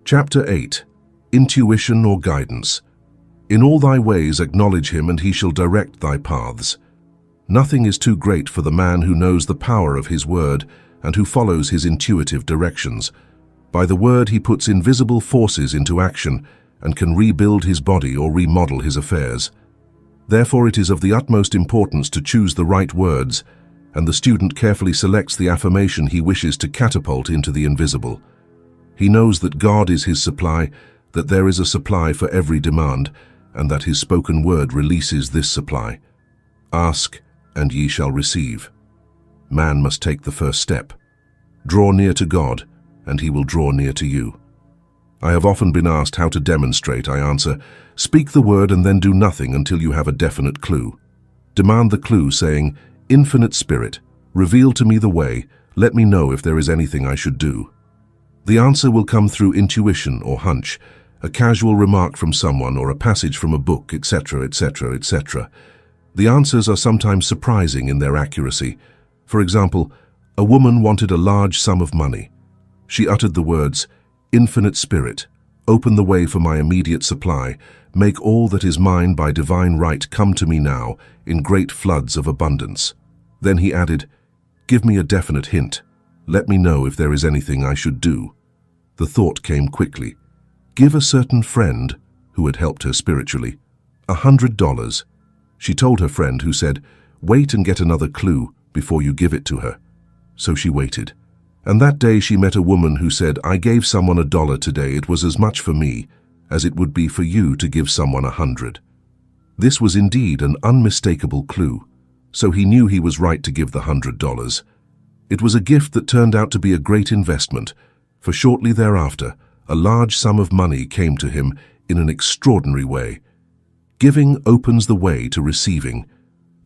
Chapter 8. Intuition or Guidance. In all thy ways acknowledge him, and he shall direct thy paths. Nothing is too great for the man who knows the power of his word and who follows his intuitive directions. By the word he puts invisible forces into action and can rebuild his body or remodel his affairs. Therefore it is of the utmost importance to choose the right words, and the student carefully selects the affirmation he wishes to catapult into the invisible. He knows that God is his supply, that there is a supply for every demand, and that his spoken word releases this supply. Ask, and ye shall receive. Man must take the first step. Draw near to God, and he will draw near to you. I have often been asked how to demonstrate. I answer, speak the word and then do nothing until you have a definite clue. Demand the clue, saying, Infinite Spirit, reveal to me the way, let me know if there is anything I should do. The answer will come through intuition or hunch, a casual remark from someone or a passage from a book, etc., etc., etc. The answers are sometimes surprising in their accuracy. For example, a woman wanted a large sum of money. She uttered the words, Infinite Spirit, open the way for my immediate supply, make all that is mine by divine right come to me now in great floods of abundance. Then he added, give me a definite hint. Let me know if there is anything I should do. The thought came quickly. Give a certain friend, who had helped her spiritually, $100. She told her friend, who said, wait and get another clue before you give it to her. So she waited. And that day she met a woman who said, I gave someone $1 today. It was as much for me as it would be for you to give someone 100. This was indeed an unmistakable clue, so he knew he was right to give the $100. It was a gift that turned out to be a great investment, for shortly thereafter, a large sum of money came to him in an extraordinary way. Giving opens the way to receiving.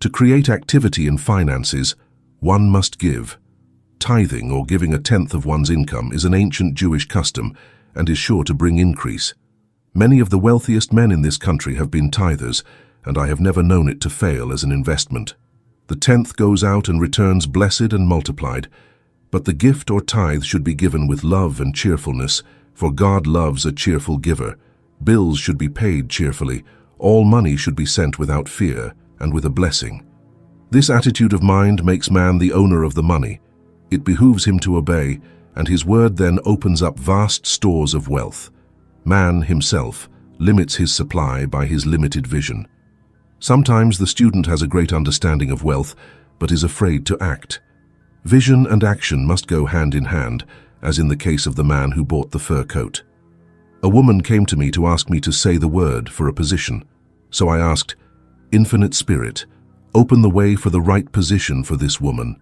To create activity in finances, one must give. Tithing, or giving a tenth of one's income, is an ancient Jewish custom and is sure to bring increase. Many of the wealthiest men in this country have been tithers, and I have never known it to fail as an investment. The tenth goes out and returns blessed and multiplied, but the gift or tithe should be given with love and cheerfulness, for God loves a cheerful giver. Bills should be paid cheerfully. All money should be sent without fear and with a blessing. This attitude of mind makes man the owner of the money. It behooves him to obey, and his word then opens up vast stores of wealth. Man himself limits his supply by his limited vision. Sometimes the student has a great understanding of wealth, but is afraid to act. Vision and action must go hand in hand, as in the case of the man who bought the fur coat. A woman came to me to ask me to say the word for a position. So I asked, Infinite Spirit, open the way for the right position for this woman.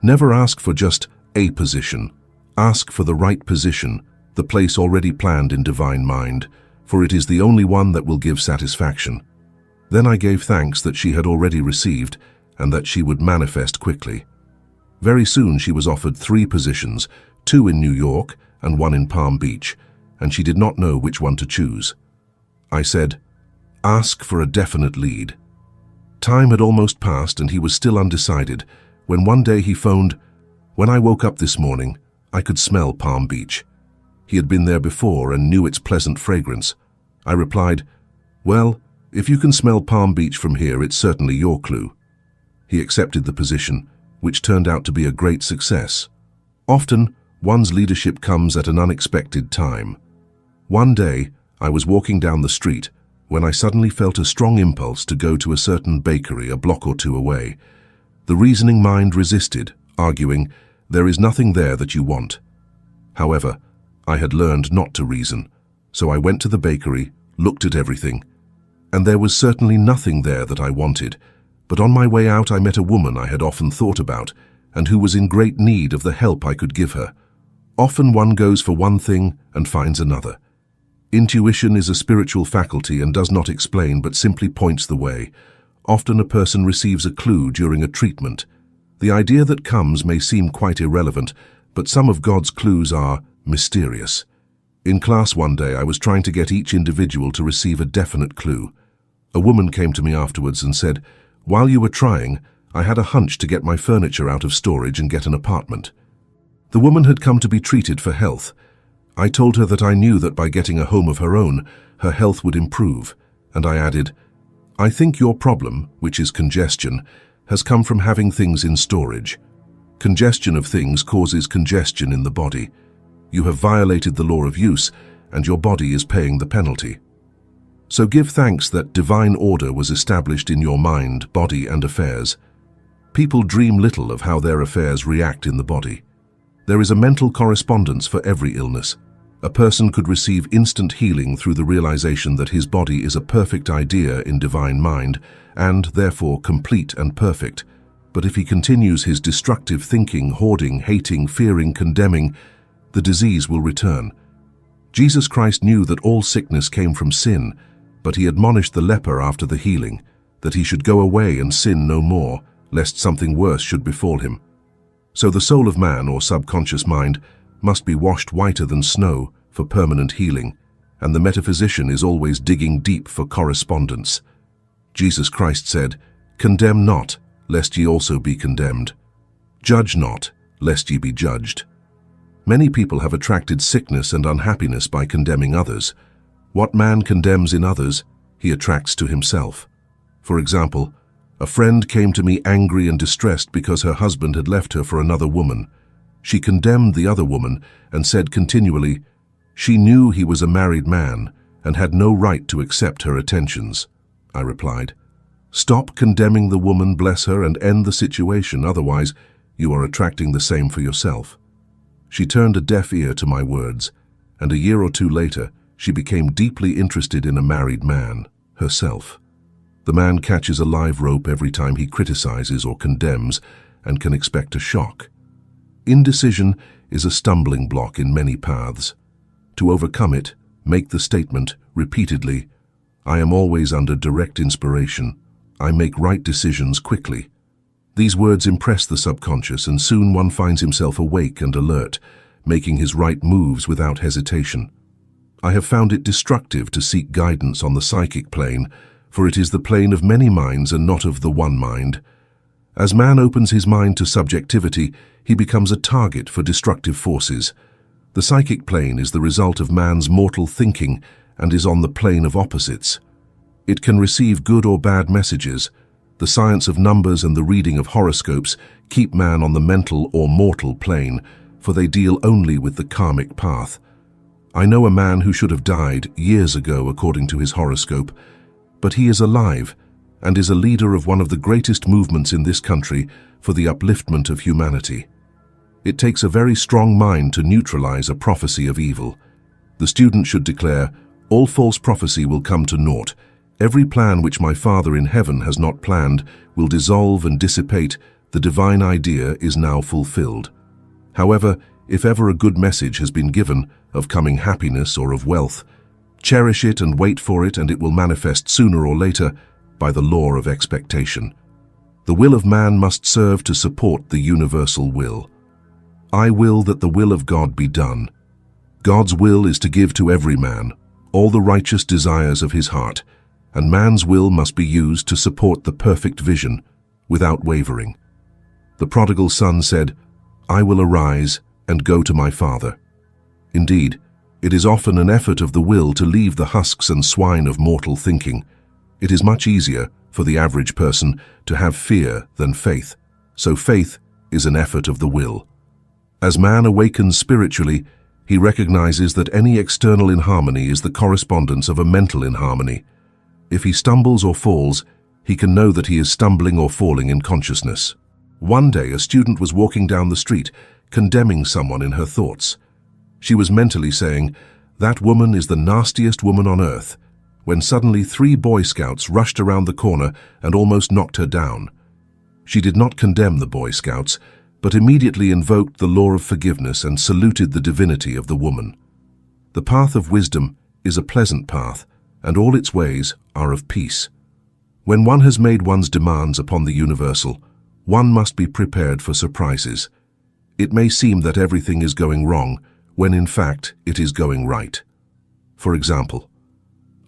Never ask for just a position. Ask for the right position, the place already planned in divine mind, for it is the only one that will give satisfaction. Then I gave thanks that she had already received and that she would manifest quickly. Very soon she was offered 3 positions, 2 in New York and 1 in Palm Beach, and she did not know which one to choose. I said, ask for a definite lead. Time had almost passed and he was still undecided, when one day he phoned, when I woke up this morning, I could smell Palm Beach. He had been there before and knew its pleasant fragrance. I replied, well, if you can smell Palm Beach from here, it's certainly your clue. He accepted the position, which turned out to be a great success. Often, one's leadership comes at an unexpected time. One day, I was walking down the street when I suddenly felt a strong impulse to go to a certain bakery a block or 2 away. The reasoning mind resisted, arguing, there is nothing there that you want. However, I had learned not to reason, so I went to the bakery, looked at everything, and there was certainly nothing there that I wanted. But on my way out I met a woman I had often thought about and who was in great need of the help I could give her. Often one goes for one thing and finds another. Intuition is a spiritual faculty and does not explain but simply points the way. Often a person receives a clue during a treatment. The idea that comes may seem quite irrelevant, but some of God's clues are mysterious. In class one day I was trying to get each individual to receive a definite clue. A woman came to me afterwards and said, while you were trying, I had a hunch to get my furniture out of storage and get an apartment. The woman had come to be treated for health. I told her that I knew that by getting a home of her own, her health would improve, and I added, I think your problem, which is congestion, has come from having things in storage. Congestion of things causes congestion in the body. You have violated the law of use, and your body is paying the penalty. So give thanks that divine order was established in your mind, body, and affairs. People dream little of how their affairs react in the body. There is a mental correspondence for every illness. A person could receive instant healing through the realization that his body is a perfect idea in divine mind, and therefore complete and perfect. But if he continues his destructive thinking, hoarding, hating, fearing, condemning, the disease will return. Jesus Christ knew that all sickness came from sin, but he admonished the leper after the healing, that he should go away and sin no more, lest something worse should befall him. So the soul of man, or subconscious mind, must be washed whiter than snow for permanent healing, and the metaphysician is always digging deep for correspondence. Jesus Christ said, Condemn not, lest ye also be condemned. Judge not, lest ye be judged. Many people have attracted sickness and unhappiness by condemning others. What man condemns in others, he attracts to himself. For example, a friend came to me angry and distressed because her husband had left her for another woman. She condemned the other woman and said continually, she knew he was a married man and had no right to accept her attentions. I replied, Stop condemning the woman, bless her, and end the situation, otherwise you are attracting the same for yourself. She turned a deaf ear to my words, and a year or two later, she became deeply interested in a married man, herself. The man catches a live rope every time he criticizes or condemns and can expect a shock. Indecision is a stumbling block in many paths. To overcome it, make the statement repeatedly, I am always under direct inspiration. I make right decisions quickly. These words impress the subconscious, and soon one finds himself awake and alert, making his right moves without hesitation. I have found it destructive to seek guidance on the psychic plane, for it is the plane of many minds and not of the one mind. As man opens his mind to subjectivity, he becomes a target for destructive forces. The psychic plane is the result of man's mortal thinking and is on the plane of opposites. It can receive good or bad messages. The science of numbers and the reading of horoscopes keep man on the mental or mortal plane, for they deal only with the karmic path. I know a man who should have died years ago according to his horoscope, but he is alive and is a leader of one of the greatest movements in this country for the upliftment of humanity. It takes a very strong mind to neutralize a prophecy of evil. The student should declare, all false prophecy will come to naught. Every plan which my Father in heaven has not planned will dissolve and dissipate. The divine idea is now fulfilled. However, if ever a good message has been given of coming happiness or of wealth, cherish it and wait for it, and it will manifest sooner or later by the law of expectation. The will of man must serve to support the universal will. I will that the will of God be done. God's will is to give to every man all the righteous desires of his heart, and man's will must be used to support the perfect vision without wavering. The prodigal son said, I will arise and go to my father. Indeed, it is often an effort of the will to leave the husks and swine of mortal thinking. It is much easier for the average person to have fear than faith, so faith is an effort of the will. As man awakens spiritually, he recognizes that any external inharmony is the correspondence of a mental inharmony. If he stumbles or falls, he can know that he is stumbling or falling in consciousness. One day, a student was walking down the street, condemning someone in her thoughts. She was mentally saying, that woman is the nastiest woman on earth, when suddenly 3 Boy Scouts rushed around the corner and almost knocked her down. She did not condemn the Boy Scouts, but immediately invoked the law of forgiveness and saluted the divinity of the woman. The path of wisdom is a pleasant path, and all its ways are of peace. When one has made one's demands upon the universal, one must be prepared for surprises. It may seem that everything is going wrong, when in fact it is going right. For example,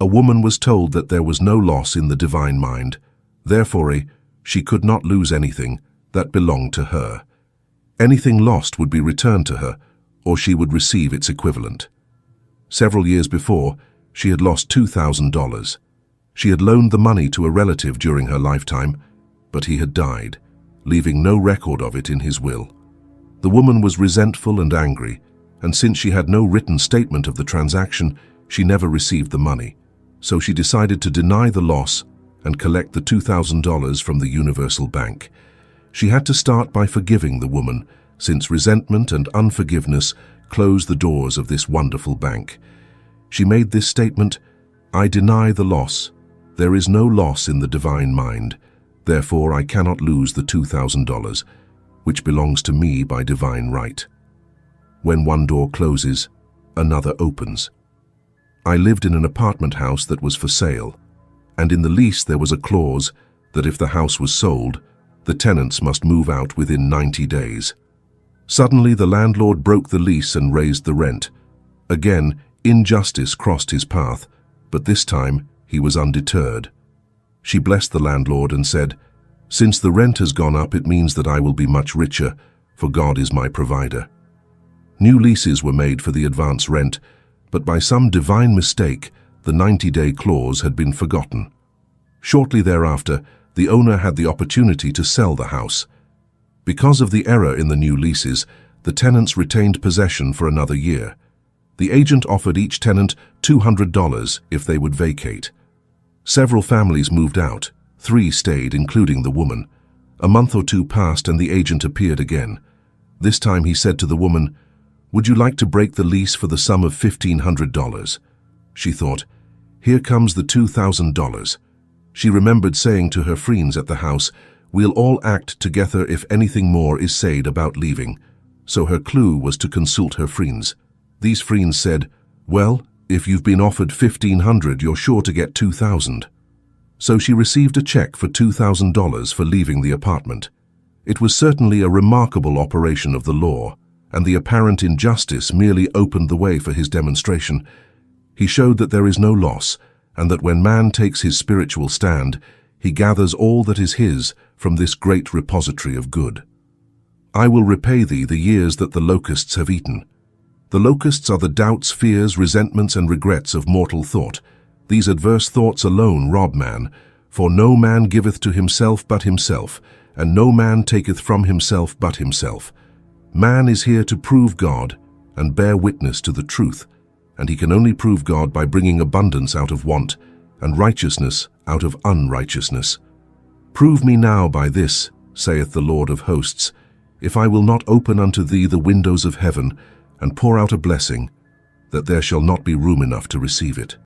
a woman was told that there was no loss in the divine mind, therefore she could not lose anything that belonged to her. Anything lost would be returned to her, or she would receive its equivalent. Several years before, she had lost $2,000. She had loaned the money to a relative during her lifetime, but he had died, leaving no record of it in his will. The woman was resentful and angry, and since she had no written statement of the transaction, she never received the money. So she decided to deny the loss and collect the $2,000 from the Universal Bank. She had to start by forgiving the woman, since resentment and unforgiveness closed the doors of this wonderful bank. She made this statement, "I deny the loss. There is no loss in the divine mind. Therefore, I cannot lose the $2,000, which belongs to me by divine right. When one door closes, another opens." I lived in an apartment house that was for sale, and in the lease there was a clause that if the house was sold, the tenants must move out within 90 days. Suddenly, the landlord broke the lease and raised the rent. Again, injustice crossed his path, but this time he was undeterred. She blessed the landlord and said, "Since the rent has gone up, it means that I will be much richer, for God is my provider." New leases were made for the advance rent, but by some divine mistake, the 90-day clause had been forgotten. Shortly thereafter, the owner had the opportunity to sell the house. Because of the error in the new leases, the tenants retained possession for another year. The agent offered each tenant $200 if they would vacate. Several families moved out. 3 stayed, including the woman. A month or 2 passed and the agent appeared again. This time he said to the woman, "Would you like to break the lease for the sum of $1,500? She thought, "Here comes the $2,000. She remembered saying to her friends at the house, "We'll all act together if anything more is said about leaving." So her clue was to consult her friends. These friends said, "Well, if you've been offered $1,500, you're sure to get $2,000. So she received a check for $2,000 for leaving the apartment. It was certainly a remarkable operation of the law, and the apparent injustice merely opened the way for his demonstration. He showed that there is no loss, and that when man takes his spiritual stand, he gathers all that is his from this great repository of good. "I will repay thee the years that the locusts have eaten." The locusts are the doubts, fears, resentments, and regrets of mortal thought. These adverse thoughts alone rob man, for no man giveth to himself but himself, and no man taketh from himself but himself. Man is here to prove God and bear witness to the truth, and he can only prove God by bringing abundance out of want and righteousness out of unrighteousness. "Prove me now by this, saith the Lord of hosts, if I will not open unto thee the windows of heaven and pour out a blessing, that there shall not be room enough to receive it."